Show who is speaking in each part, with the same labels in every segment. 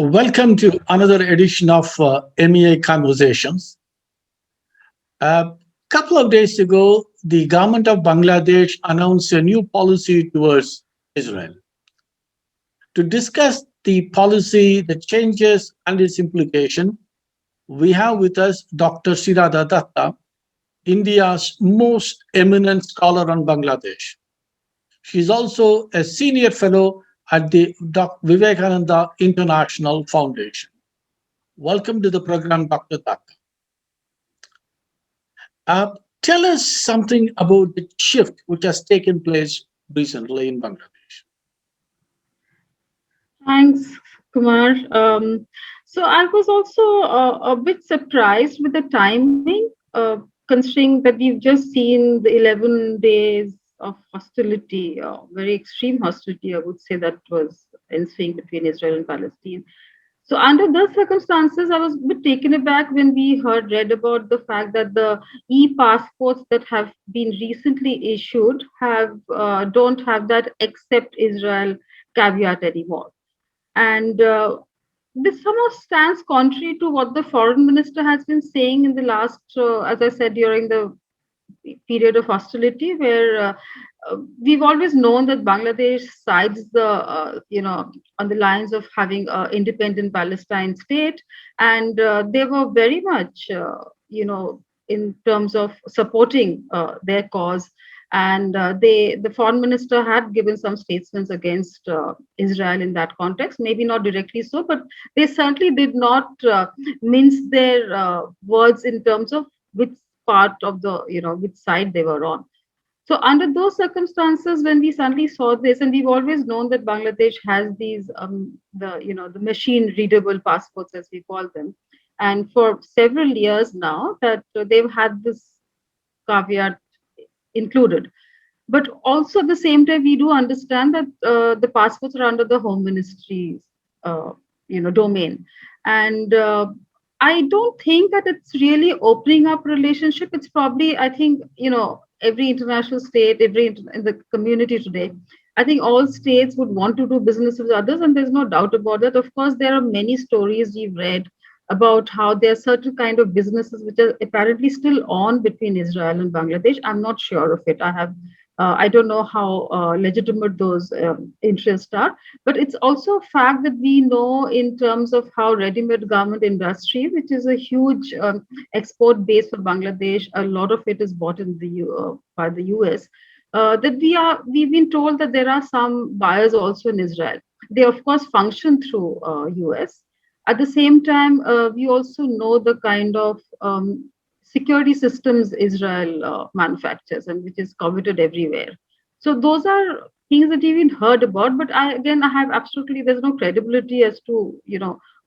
Speaker 1: Welcome to another edition of MEA Conversations. A couple of days ago, the government of Bangladesh announced a new policy towards Israel. To discuss the policy, the changes, and its implication, we have with us Dr. Sirada Datta, India's most eminent scholar on Bangladesh. She is also a senior fellow at the Vivekananda International Foundation. Welcome to the program, Dr. Datta. Uh, Tell us something about the shift which has taken place recently in Bangladesh.
Speaker 2: Thanks, Kumar. So I was also a bit surprised with the timing, considering that we've just seen the 11 days of hostility, very extreme hostility, I would say, that was ensuing between Israel and Palestine. So under those circumstances, I was a bit taken aback when we read about the fact that the e-passports that have been recently issued have don't have that except Israel caveat anymore. And this somehow stands contrary to what the foreign minister has been saying in the last, as I said, during the period of hostility, where we've always known that Bangladesh sides on the lines of having an independent Palestine state, and they were very much, in terms of supporting their cause. And the foreign minister had given some statements against Israel in that context, maybe not directly so, but they certainly did not mince their words in terms of which part of the, which side they were on. So under those circumstances, when we suddenly saw this, and we've always known that Bangladesh has these, the machine readable passports, as we call them, and for several years now that they've had this caveat included. But also at the same time, we do understand that the passports are under the Home Ministry's, domain, and I don't think that it's really opening up relationship. It's probably, I think, every international state, in the community today, I think all states would want to do business with others, and there's no doubt about that. Of course, there are many stories we've read about how there are certain kind of businesses which are apparently still on between Israel and Bangladesh. I'm not sure of it. I don't know how legitimate those interests are, but it's also a fact that we know in terms of how ready-made garment industry, which is a huge export base for Bangladesh, a lot of it is bought in by the US. That we've been told that there are some buyers also in Israel. They of course function through US. At the same time, we also know the kind of security systems Israel manufactures and which is coveted everywhere. So those are things that we've even heard about, but I have absolutely, there's no credibility as to,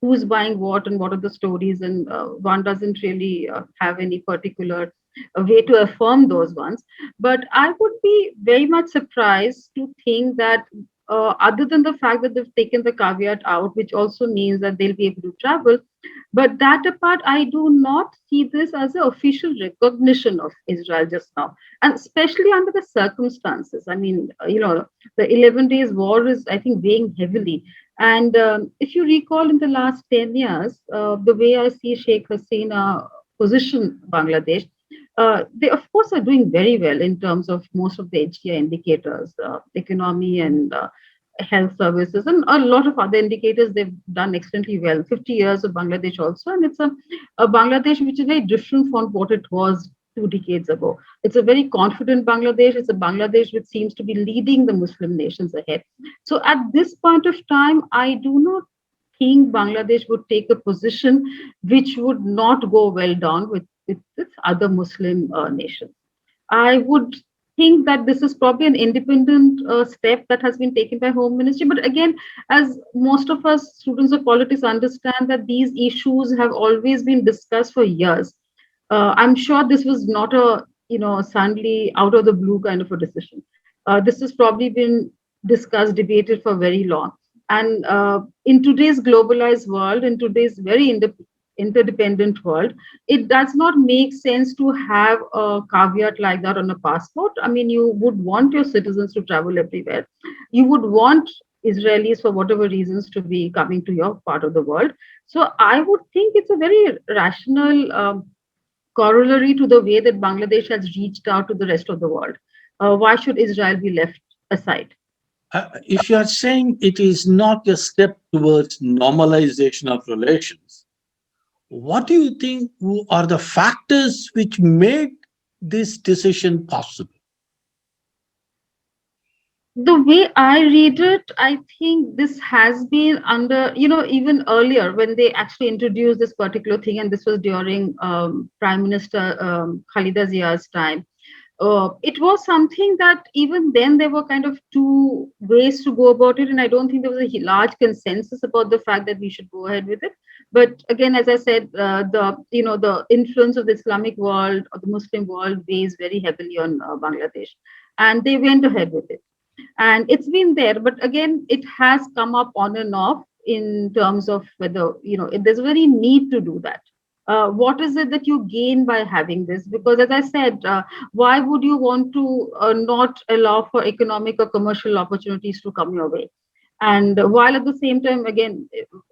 Speaker 2: who's buying what and what are the stories, and one doesn't really have any particular way to affirm those ones. But I would be very much surprised to think that other than the fact that they've taken the caveat out, which also means that they'll be able to travel, but that apart, I do not see this as an official recognition of Israel just now, and especially under the circumstances. I mean, the 11 days war is, I think, weighing heavily. And if you recall, in the last 10 years, the way I see Sheikh Hasina position Bangladesh, they of course are doing very well in terms of most of the HDI indicators, economy and health services, and a lot of other indicators. They've done excellently well. 50 years of Bangladesh also, and it's a Bangladesh which is very different from what it was 2 decades ago. It's a very confident Bangladesh. It's a Bangladesh which seems to be leading the Muslim nations ahead. So at this point of time, I do not think Bangladesh would take a position which would not go well down with other Muslim nations. I would think that this is probably an independent step that has been taken by Home Ministry. But again, as most of us students of politics understand, that these issues have always been discussed for years. I'm sure this was not a suddenly out of the blue kind of a decision. This has probably been discussed, debated for very long. And in today's globalized world, in today's very interdependent world, it does not make sense to have a caveat like that on a passport. I mean, you would want your citizens to travel everywhere. You would want Israelis for whatever reasons to be coming to your part of the world. So I would think it's a very rational corollary to the way that Bangladesh has reached out to the rest of the world. Why should Israel be left aside?
Speaker 1: If you are saying it is not a step towards normalization of relations, what do you think are the factors which made this decision possible?
Speaker 2: The way I read it, I think this has been under, even earlier when they actually introduced this particular thing, and this was during Prime Minister Khalida Zia's time. It was something that even then there were kind of two ways to go about it, and I don't think there was a large consensus about the fact that we should go ahead with it. But again, as I said, the influence of the Islamic world or the Muslim world weighs very heavily on Bangladesh, and they went ahead with it, and it's been there. But again, it has come up on and off in terms of whether there's a very need to do that. What is it that you gain by having this? Because as I said, why would you want to not allow for economic or commercial opportunities to come your way? And while at the same time, again,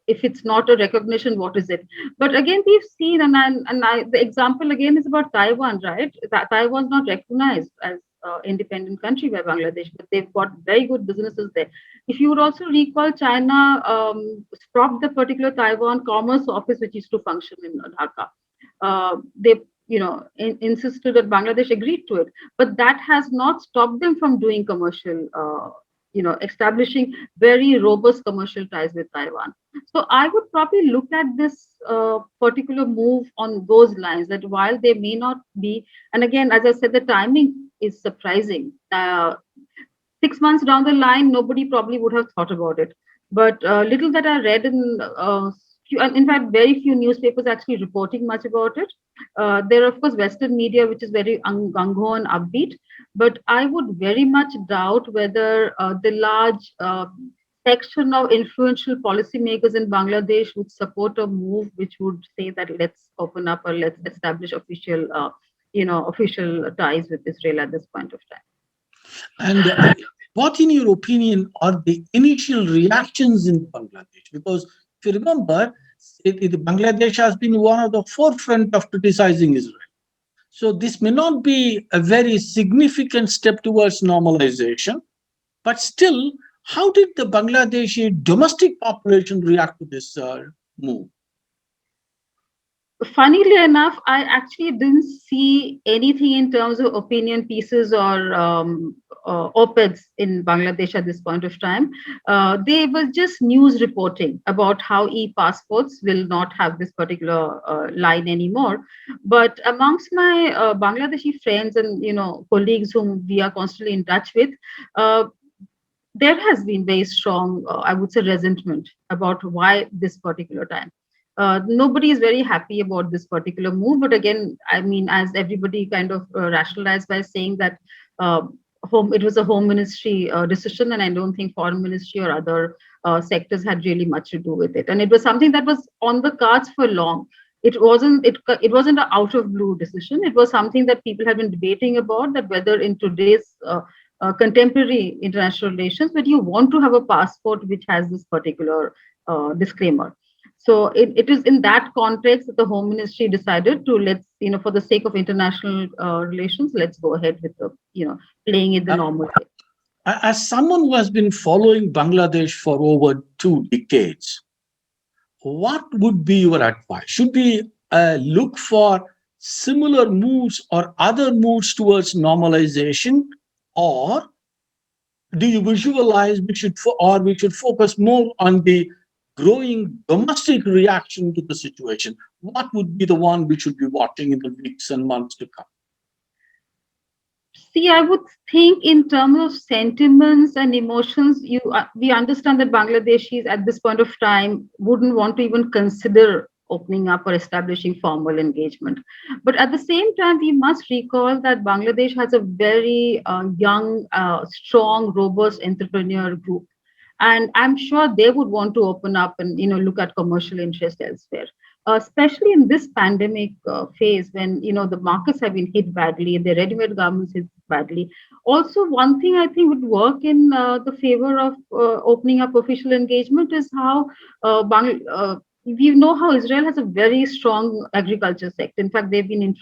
Speaker 2: if it's not a recognition, what is it? But again, we've seen, the example again is about Taiwan, right? That Taiwan's not recognized as independent country by Bangladesh, but they've got very good businesses there. If you would also recall, China stopped the particular Taiwan Commerce Office, which used to function in Dhaka. They, insisted that Bangladesh agreed to it, but that has not stopped them from doing commercial, establishing very robust commercial ties with Taiwan. So I would probably look at this particular move on those lines, that while they may not be, and again, as I said, the timing is surprising. 6 months down the line, nobody probably would have thought about it. But little that I read in fact, very few newspapers actually reporting much about it. There are, of course, Western media, which is very gung-ho and upbeat. But I would very much doubt whether the large section of influential policymakers in Bangladesh would support a move which would say that let's open up or let's establish official ties with Israel at this point of time.
Speaker 1: And what, in your opinion, are the initial reactions in Bangladesh? Because if you remember, Bangladesh has been one of the forefront of criticizing Israel. So this may not be a very significant step towards normalization, but still, how did the Bangladeshi domestic population react to this move?
Speaker 2: Funnily enough, I actually didn't see anything in terms of opinion pieces or op-eds in Bangladesh at this point of time. They were just news reporting about how e-passports will not have this particular line anymore. But amongst my Bangladeshi friends and colleagues whom we are constantly in touch with, there has been very strong, I would say, resentment about why this particular time. Nobody is very happy about this particular move. But again, I mean, as everybody kind of rationalized by saying that it was a home ministry decision, and I don't think foreign ministry or other sectors had really much to do with it. And it was something that was on the cards for long. It wasn't an out of blue decision. It was something that people have been debating about, that whether in today's contemporary international relations, but you want to have a passport which has this particular disclaimer. So it is in that context that the Home Ministry decided to for the sake of international relations, let's go ahead with the, playing it the normal way.
Speaker 1: As someone who has been following Bangladesh for over 2 decades, what would be your advice? Should we look for similar moves or other moves towards normalization, or do you visualize we should focus more on the growing domestic reaction to the situation? What would be the one we should be watching in the weeks and months to come?
Speaker 2: See, I would think in terms of sentiments and emotions, we understand that Bangladeshis at this point of time wouldn't want to even consider opening up or establishing formal engagement. But at the same time, we must recall that Bangladesh has a very young, strong, robust entrepreneur group. And I'm sure they would want to open up and look at commercial interest elsewhere. especially in this pandemic phase when the markets have been hit badly, the ready-made garments hit badly. Also, one thing I think would work in the favor of opening up official engagement is how we know how Israel has a very strong agriculture sector. In fact, they've been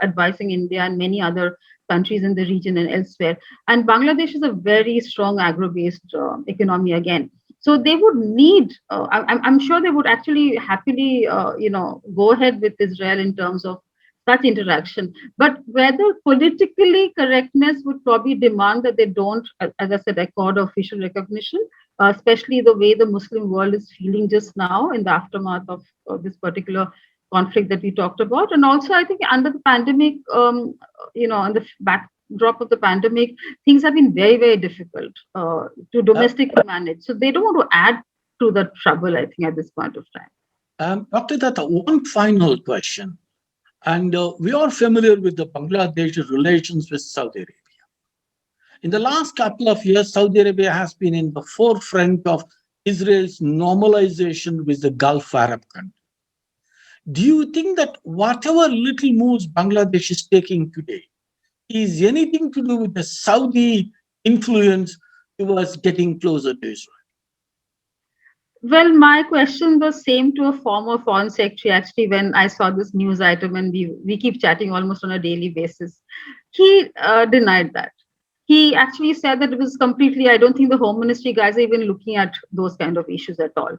Speaker 2: advising India and many other countries in the region and elsewhere. And Bangladesh is a very strong agro-based economy again. So they would need, I'm sure they would actually happily, go ahead with Israel in terms of such interaction. But whether politically correctness would probably demand that they don't, as I said, accord official recognition, especially the way the Muslim world is feeling just now in the aftermath of this particular conflict that we talked about. And also, I think under the pandemic, on the backdrop of the pandemic, things have been very, very difficult to domestically manage. So they don't want to add to the trouble, I think, at this point of time.
Speaker 1: Dr. Datta, one final question. And we are familiar with the Bangladesh relations with Saudi Arabia. In the last couple of years, Saudi Arabia has been in the forefront of Israel's normalization with the Gulf Arab countries. Do you think that whatever little moves Bangladesh is taking today is anything to do with the Saudi influence towards getting closer to Israel?
Speaker 2: Well, my question was same to a former foreign secretary actually when I saw this news item, and we keep chatting almost on a daily basis. He denied that. He actually said that it was completely, I don't think the Home Ministry guys are even looking at those kind of issues at all.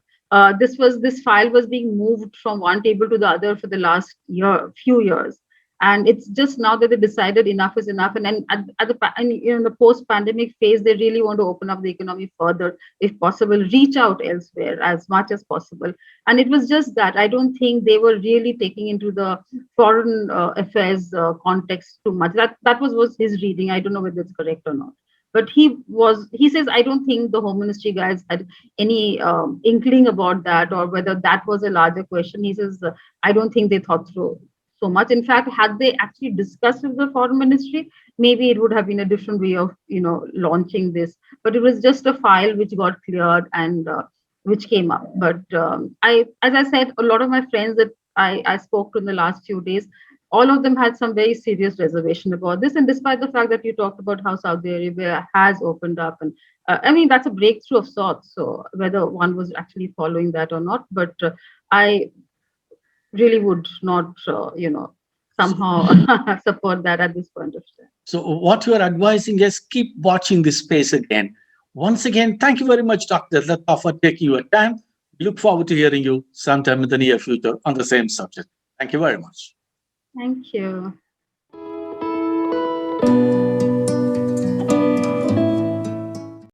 Speaker 2: This file was being moved from one table to the other for the last few years. And it's just now that they decided enough is enough. And then at the post-pandemic phase, they really want to open up the economy further, if possible, reach out elsewhere as much as possible. And it was just that. I don't think they were really taking into the foreign affairs context too much. That was his reading. I don't know whether it's correct or not. But he says, I don't think the Home Ministry guys had any inkling about that, or whether that was a larger question. He says, I don't think they thought through so much. In fact, had they actually discussed with the foreign ministry, maybe it would have been a different way of launching this. But it was just a file which got cleared and which came up. But as I said, a lot of my friends that I spoke to in the last few days, all of them had some very serious reservation about this. And despite the fact that you talked about how Saudi Arabia has opened up, and that's a breakthrough of sorts. So whether one was actually following that or not, but I really would not, somehow support that at this point of time.
Speaker 1: So what you are advising is keep watching this space again. Once again, thank you very much, Dr. Datta, for taking your time. We look forward to hearing you sometime in the near future on the same subject. Thank you very much.
Speaker 2: Thank you.